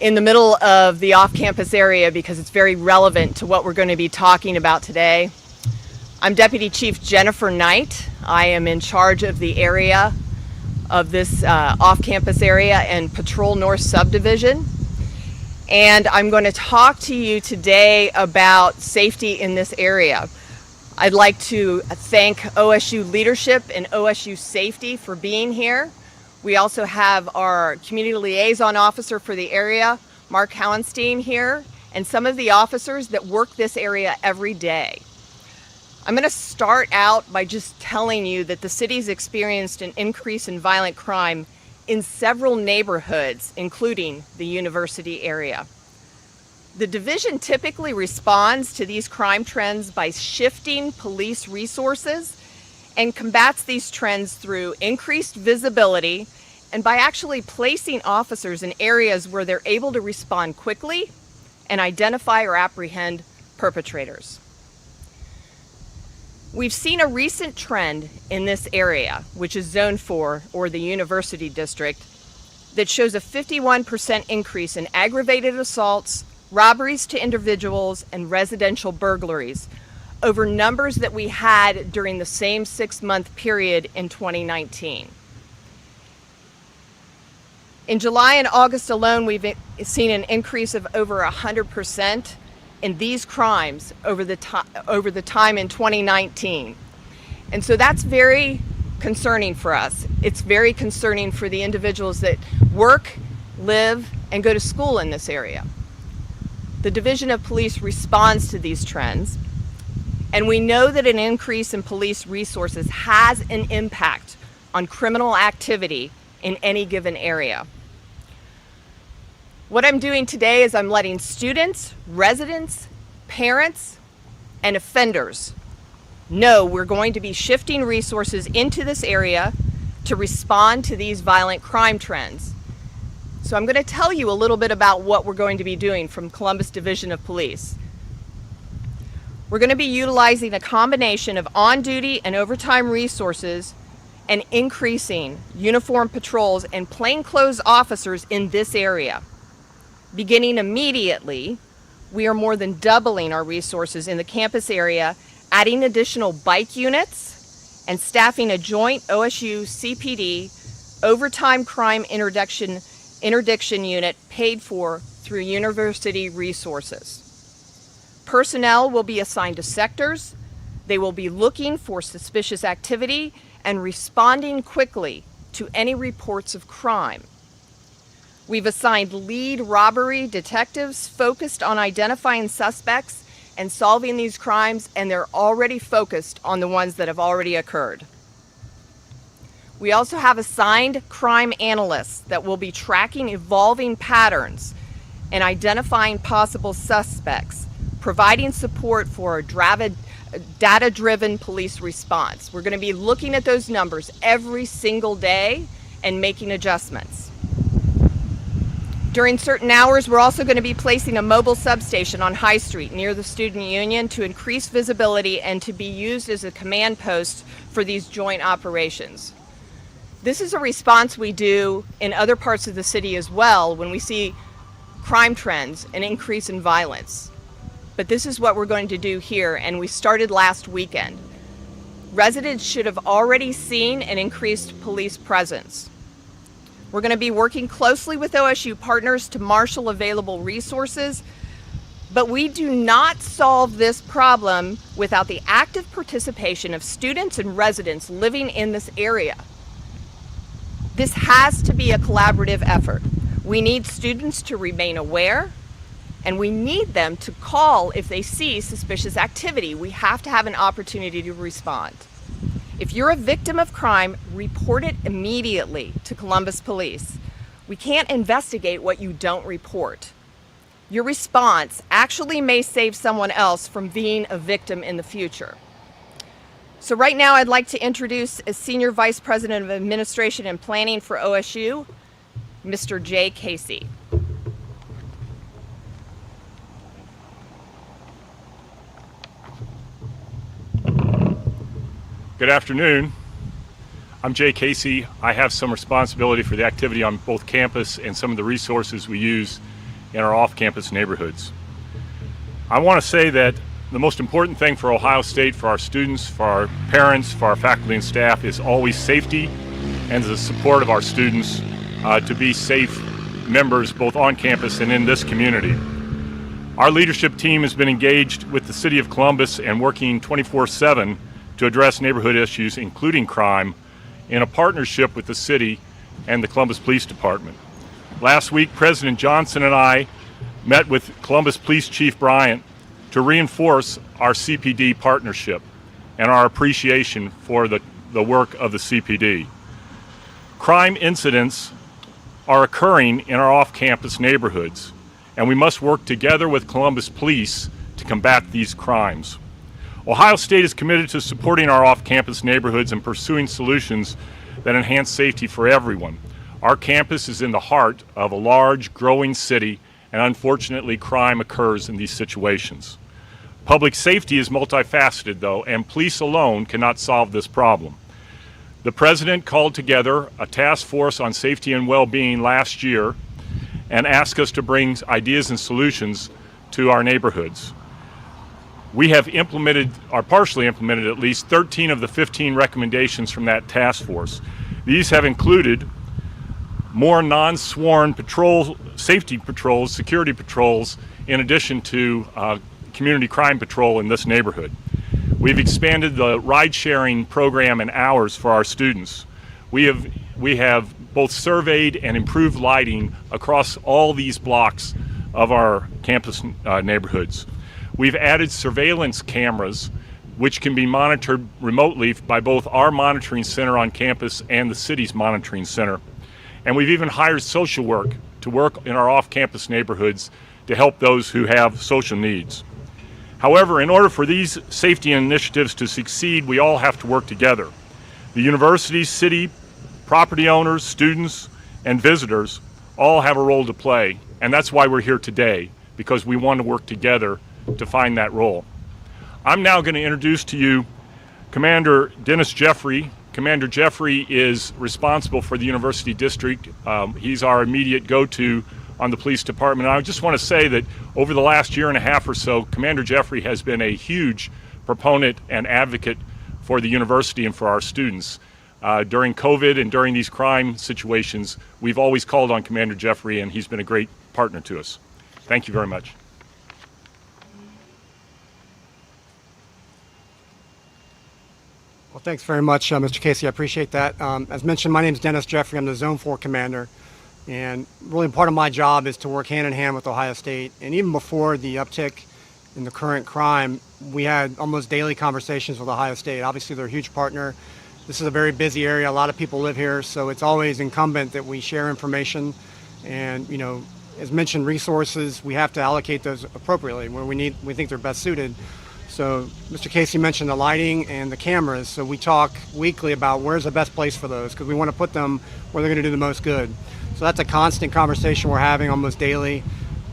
in the middle of the off-campus area because it's very relevant to what we're going to be talking about today. I'm Deputy Chief Jennifer Knight. I am in charge of the area of this off-campus area and Patrol North Subdivision. And I'm going to talk to you today about safety in this area. I'd like to thank OSU leadership and OSU safety for being here. We also have our community liaison officer for the area, Mark Howenstein, here, and some of the officers that work this area every day. I'm going to start out by just telling you that the city's experienced an increase in violent crime in several neighborhoods, including the university area. The division typically responds to these crime trends by shifting police resources and combats these trends through increased visibility and by actually placing officers in areas where they're able to respond quickly and identify or apprehend perpetrators. We've seen a recent trend in this area, which is Zone 4, or the University District, that shows a 51% increase in aggravated assaults, robberies to individuals, and residential burglaries over numbers that we had during the same 6-month period in 2019. In July and August alone, we've seen an increase of over 100% in these crimes over the time in 2019. And so that's very concerning for us. It's very concerning for the individuals that work, live, and go to school in this area. The Division of Police responds to these trends, and we know that an increase in police resources has an impact on criminal activity in any given area. What I'm doing today is I'm letting students, residents, parents, and offenders know we're going to be shifting resources into this area to respond to these violent crime trends. So I'm going to tell you a little bit about what we're going to be doing from Columbus Division of Police. We're going to be utilizing a combination of on-duty and overtime resources and increasing uniformed patrols and plainclothes officers in this area. Beginning immediately, we are more than doubling our resources in the campus area, adding additional bike units and staffing a joint OSU CPD overtime crime interdiction unit paid for through university resources. Personnel will be assigned to sectors. They will be looking for suspicious activity and responding quickly to any reports of crime. We've assigned lead robbery detectives focused on identifying suspects and solving these crimes, and they're already focused on the ones that have already occurred. We also have assigned crime analysts that will be tracking evolving patterns and identifying possible suspects, providing support for a data-driven police response. We're going to be looking at those numbers every single day and making adjustments. During certain hours, we're also going to be placing a mobile substation on High Street near the Student Union to increase visibility and to be used as a command post for these joint operations. This is a response we do in other parts of the city as well when we see crime trends and increase in violence. But this is what we're going to do here, and we started last weekend. Residents should have already seen an increased police presence. We're going to be working closely with OSU partners to marshal available resources, but we do not solve this problem without the active participation of students and residents living in this area. This has to be a collaborative effort. We need students to remain aware, and we need them to call if they see suspicious activity. We have to have an opportunity to respond. If you're a victim of crime, report it immediately to Columbus Police. We can't investigate what you don't report. Your response actually may save someone else from being a victim in the future. So right now I'd like to introduce a Senior Vice President of Administration and Planning for OSU, Mr. Jay Casey. Good afternoon. I'm Jay Casey. I have some responsibility for the activity on both campus and some of the resources we use in our off-campus neighborhoods. I want to say that the most important thing for Ohio State, for our students, for our parents, for our faculty and staff is always safety and the support of our students to be safe members both on campus and in this community. Our leadership team has been engaged with the City of Columbus and working 24/7 to address neighborhood issues, including crime, in a partnership with the city and the Columbus Police Department. Last week, President Johnson and I met with Columbus Police Chief Bryant to reinforce our CPD partnership and our appreciation for the work of the CPD. Crime incidents are occurring in our off-campus neighborhoods, and we must work together with Columbus Police to combat these crimes. Ohio State is committed to supporting our off-campus neighborhoods and pursuing solutions that enhance safety for everyone. Our campus is in the heart of a large, growing city, and unfortunately, crime occurs in these situations. Public safety is multifaceted, though, and police alone cannot solve this problem. The President called together a task force on safety and well-being last year and asked us to bring ideas and solutions to our neighborhoods. We have implemented, or partially implemented at least, 13 of the 15 recommendations from that task force. These have included more non-sworn safety patrols, security patrols, in addition to community crime patrol in this neighborhood. We've expanded the ride-sharing program and hours for our students. We have both surveyed and improved lighting across all these blocks of our campus neighborhoods. We've added surveillance cameras which can be monitored remotely by both our monitoring center on campus and the city's monitoring center. And we've even hired social work to work in our off-campus neighborhoods to help those who have social needs. However, in order for these safety initiatives to succeed, we all have to work together. The university, city, property owners, students, and visitors all have a role to play, and that's why we're here today, because we want to work together to find that role. I'm now going to introduce to you Commander Dennis Jeffrey. Commander Jeffrey is responsible for the University District. He's our immediate go-to on the police department. And I just want to say that over the last year and a half or so, Commander Jeffrey has been a huge proponent and advocate for the university and for our students. During COVID and during these crime situations, we've always called on Commander Jeffrey, and he's been a great partner to us. Thank you very much. Well, thanks very much, Mr. Casey. I appreciate that. As mentioned, my name is Dennis Jeffrey. I'm the Zone 4 Commander. And really part of my job is to work hand in hand with Ohio State. And even before the uptick in the current crime, we had almost daily conversations with Ohio State. Obviously, they're a huge partner. This is a very busy area. A lot of people live here, so it's always incumbent that we share information. And, you know, as mentioned, resources, we have to allocate those appropriately where we think they're best suited. So Mr. Casey mentioned the lighting and the cameras. So we talk weekly about where's the best place for those, because we want to put them where they're going to do the most good. So that's a constant conversation we're having almost daily.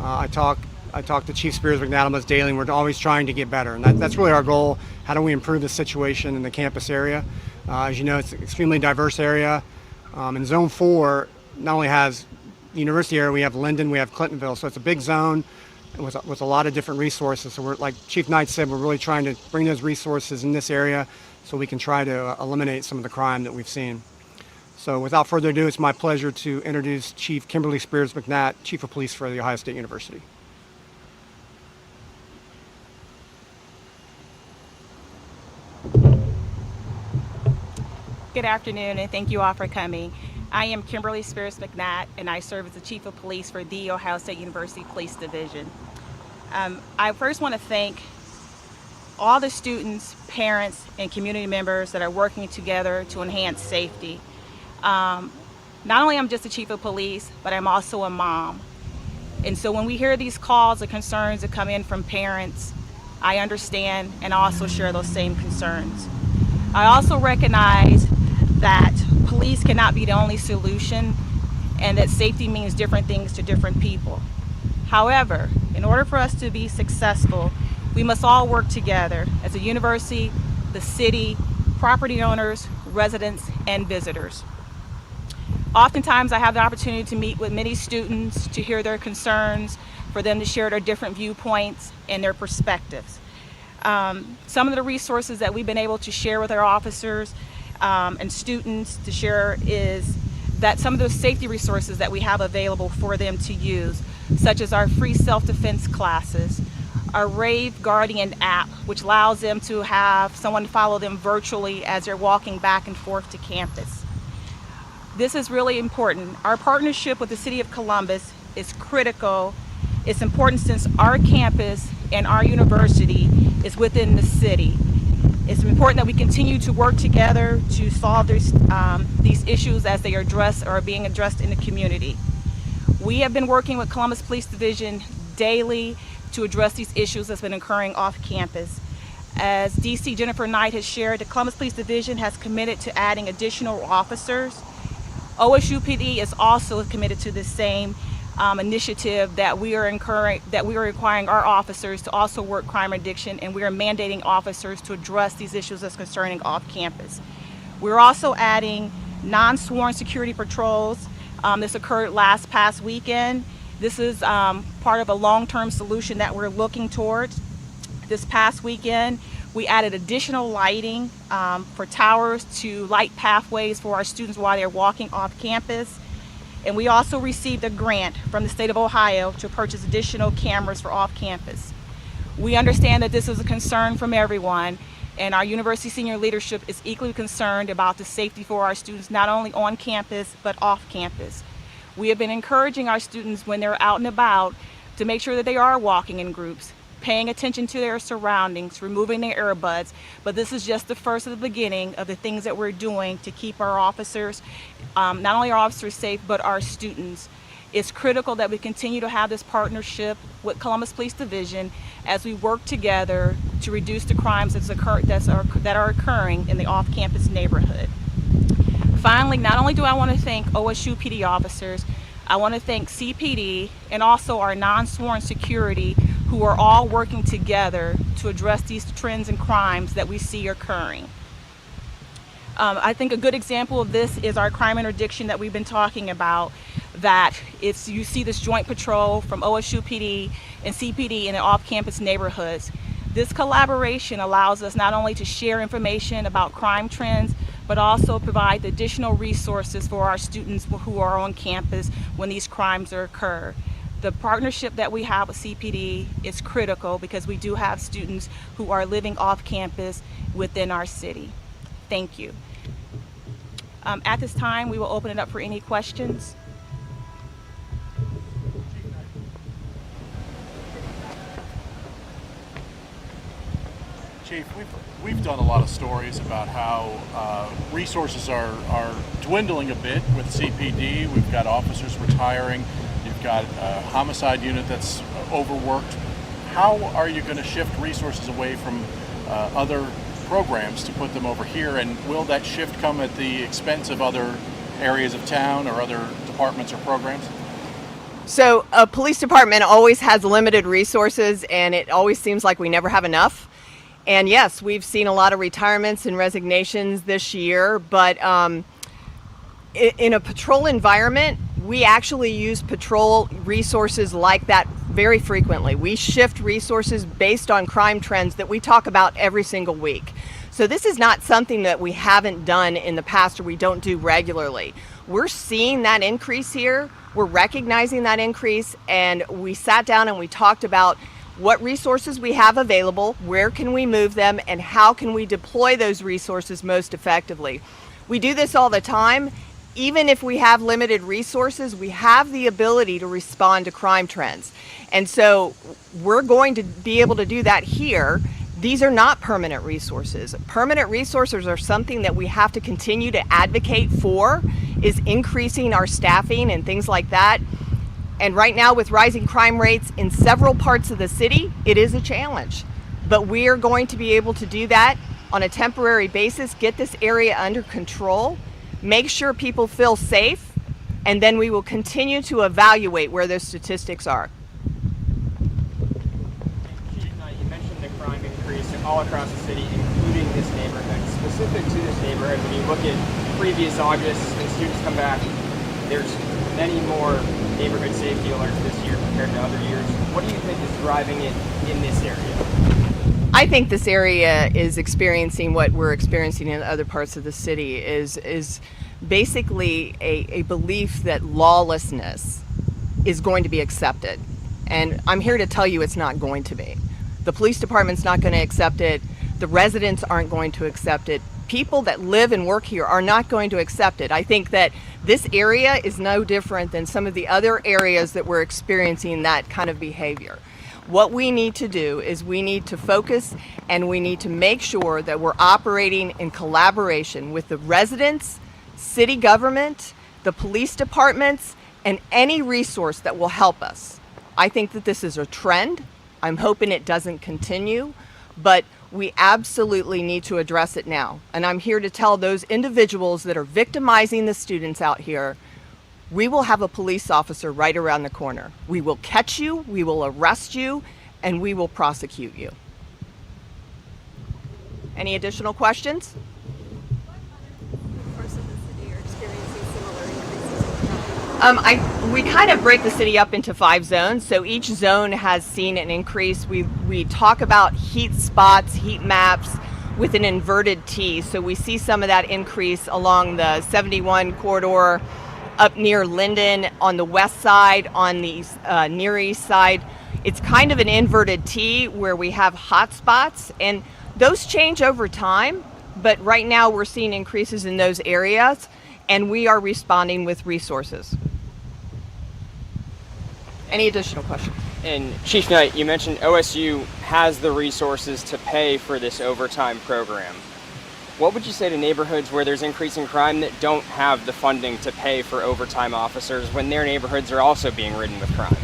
I talk to Chief Spears McNatt almost daily, and we're always trying to get better. And that's really our goal. How do we improve the situation in the campus area? As you know, it's an extremely diverse area. And Zone 4 not only has the university area, we have Linden, we have Clintonville. So it's a big zone with a lot of different resources. So we're, like Chief Knight said, we're really trying to bring those resources in this area so we can try to eliminate some of the crime that we've seen. So without further ado, it's my pleasure to introduce Chief Kimberly Spears McNatt, Chief of Police for the Ohio State University. Good afternoon, and thank you all for coming. I am Kimberly Spears McNatt, and I serve as the Chief of Police for the Ohio State University Police Division. I first want to thank all the students, parents, and community members that are working together to enhance safety. Not only am I just the Chief of Police, but I'm also a mom. And so when we hear these calls and concerns that come in from parents, I understand and also share those same concerns. I also recognize that police cannot be the only solution and that safety means different things to different people. However, in order for us to be successful, we must all work together as a university, the city, property owners, residents, and visitors. Oftentimes I have the opportunity to meet with many students to hear their concerns, for them to share their different viewpoints and their perspectives. Some of the resources that we've been able to share with our officers and students to share is that some of those safety resources that we have available for them to use, such as our free self-defense classes, our Rave Guardian app, which allows them to have someone follow them virtually as they're walking back and forth to campus. This is really important. Our partnership with the City of Columbus is critical. It's important since our campus and our university is within the city. It's important that we continue to work together to solve these issues as they are being addressed in the community. We have been working with Columbus Police Division daily to address these issues that's been occurring off campus. As DC Jennifer Knight has shared, the Columbus Police Division has committed to adding additional officers. OSU PD is also committed to the same initiative that we are requiring our officers to also work crime addiction, and we are mandating officers to address these issues that's concerning off campus. We're also adding non-sworn security patrols. This occurred past weekend. This is part of a long-term solution that we're looking towards. This past weekend, we added additional lighting for towers to light pathways for our students while they're walking off campus. And we also received a grant from the state of Ohio to purchase additional cameras for off campus. We understand that this is a concern from everyone, and our university senior leadership is equally concerned about the safety for our students, not only on campus, but off campus. We have been encouraging our students when they're out and about to make sure that they are walking in groups, paying attention to their surroundings, removing their earbuds, but this is just the first of the beginning of the things that we're doing to keep our officers, not only our officers safe, but our students. It's critical that we continue to have this partnership with Columbus Police Division as we work together to reduce the crimes that are occurring in the off-campus neighborhood. Finally, not only do I want to thank OSU PD officers, I want to thank CPD and also our non-sworn security, who are all working together to address these trends and crimes that we see occurring. I think a good example of this is our crime interdiction that we've been talking about, that you see this joint patrol from OSU PD and CPD in the off-campus neighborhoods. This collaboration allows us not only to share information about crime trends, but also provide additional resources for our students who are on campus when these crimes occur. The partnership that we have with CPD is critical because we do have students who are living off campus within our city. Thank you. At this time, we will open it up for any questions. Chief, we've done a lot of stories about how resources are dwindling a bit with CPD. We've got officers retiring. You've got a homicide unit that's overworked. How are you going to shift resources away from other programs to put them over here? And will that shift come at the expense of other areas of town or other departments or programs? So a police department always has limited resources, and it always seems like we never have enough. And yes, we've seen a lot of retirements and resignations this year, but in a patrol environment, we actually use patrol resources like that very frequently. We shift resources based on crime trends that we talk about every single week. So this is not something that we haven't done in the past or we don't do regularly. We're seeing that increase here. We're recognizing that increase, and we sat down and we talked about what resources we have available, where can we move them, and how can we deploy those resources most effectively. We do this all the time. Even if we have limited resources, we have the ability to respond to crime trends. And so we're going to be able to do that here. These are not permanent resources. Permanent resources are something that we have to continue to advocate for, is increasing our staffing and things like that. And right now, with rising crime rates in several parts of the city, it is a challenge. But we are going to be able to do that on a temporary basis, get this area under control, make sure people feel safe, and then we will continue to evaluate where those statistics are. Chief, you mentioned the crime increase all across the city, including this neighborhood. Specific to this neighborhood, when you look at previous August, when students come back there's many more neighborhood safety alerts this year compared to other years. What do you think is driving it in this area? I think this area is experiencing what we're experiencing in other parts of the city is basically a belief that lawlessness is going to be accepted. And I'm here to tell you it's not going to be. The police department's not going to accept it. The residents aren't going to accept it. People that live and work here are not going to accept it. I think that this area is no different than some of the other areas that we're experiencing that kind of behavior. What we need to do is we need to focus and we need to make sure that we're operating in collaboration with the residents, city government, the police departments, and any resource that will help us. I think that this is a trend. I'm hoping it doesn't continue, but we absolutely need to address it now. And I'm here to tell those individuals that are victimizing the students out here, we will have a police officer right around the corner. We will catch you, we will arrest you, and we will prosecute you. Any additional questions? We kind of break the city up into 5 zones, so each zone has seen an increase. We talk about heat spots, heat maps with an inverted T, so we see some of that increase along the 71 corridor, up near Linden, on the west side, on the near east side. It's kind of an inverted T where we have hot spots, and those change over time, but right now we're seeing increases in those areas, and we are responding with resources. Any additional questions? And Chief Knight, you mentioned OSU has the resources to pay for this overtime program. What would you say to neighborhoods where there's increasing crime that don't have the funding to pay for overtime officers when their neighborhoods are also being ridden with crime?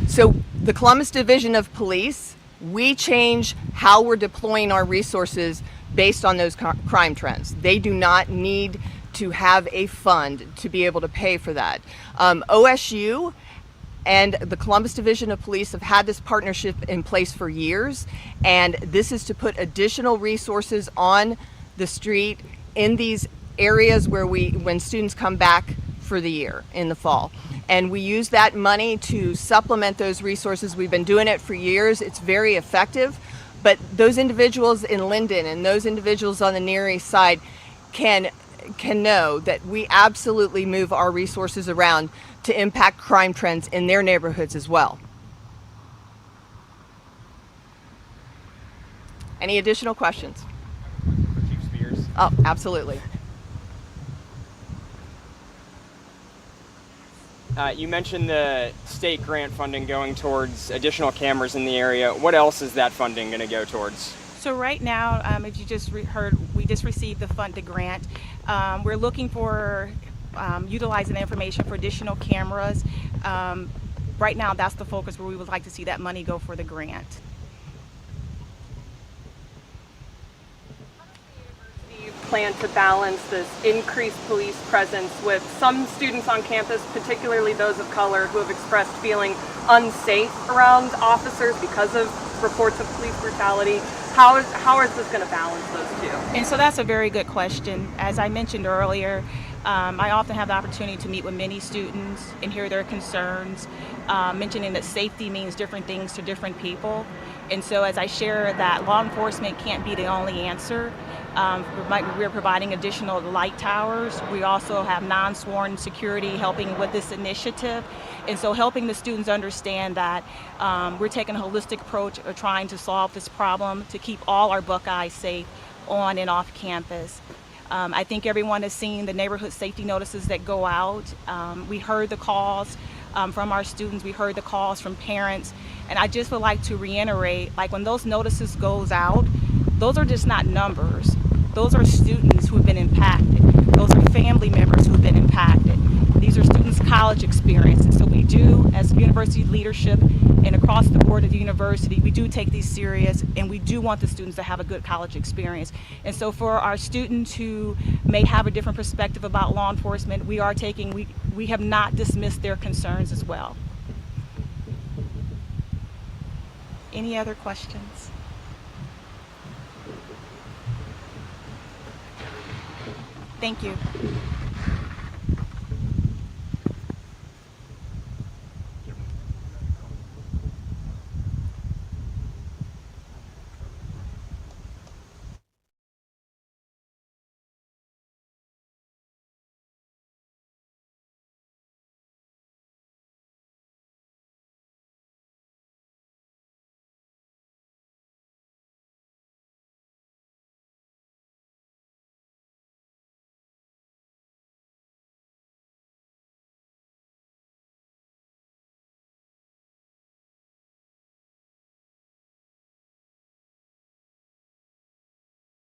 So the Columbus Division of Police, we change how we're deploying our resources based on those crime trends. They do not need to have a fund to be able to pay for that. OSU and the Columbus Division of Police have had this partnership in place for years, and this is to put additional resources on the street in these areas where when students come back for the year in the fall. And we use that money to supplement those resources. We've been doing it for years. It's very effective, but those individuals in Linden and those individuals on the Near East Side can know that we absolutely move our resources around to impact crime trends in their neighborhoods as well. Any additional questions? For Chief Spears? Oh, absolutely. You mentioned the state grant funding going towards additional cameras in the area. What else is that funding going to go towards? So right now, if you just heard, we just received the funded grant. We're looking for utilizing the information for additional cameras. Right now, that's the focus where we would like to see that money go for the grant. Plan to balance this increased police presence with some students on campus, particularly those of color, who have expressed feeling unsafe around officers because of reports of police brutality. How is this going to balance those two? And so that's a very good question. As I mentioned earlier, I often have the opportunity to meet with many students and hear their concerns, mentioning that safety means different things to different people. And so as I share that law enforcement can't be the only answer, we're providing additional light towers. We also have non-sworn security helping with this initiative. And so helping the students understand that we're taking a holistic approach of trying to solve this problem to keep all our Buckeyes safe on and off campus. I think everyone has seen the neighborhood safety notices that go out. We heard the calls from our students. We heard the calls from parents. And I just would like to reiterate, like when those notices goes out, those are just not numbers. Those are students who have been impacted. Those are family members who have been impacted. These are students' college experience. And so we do, as university leadership and across the board of the university, we do take these serious, and we do want the students to have a good college experience. And so for our students who may have a different perspective about law enforcement, we have not dismissed their concerns as well. Any other questions? Thank you.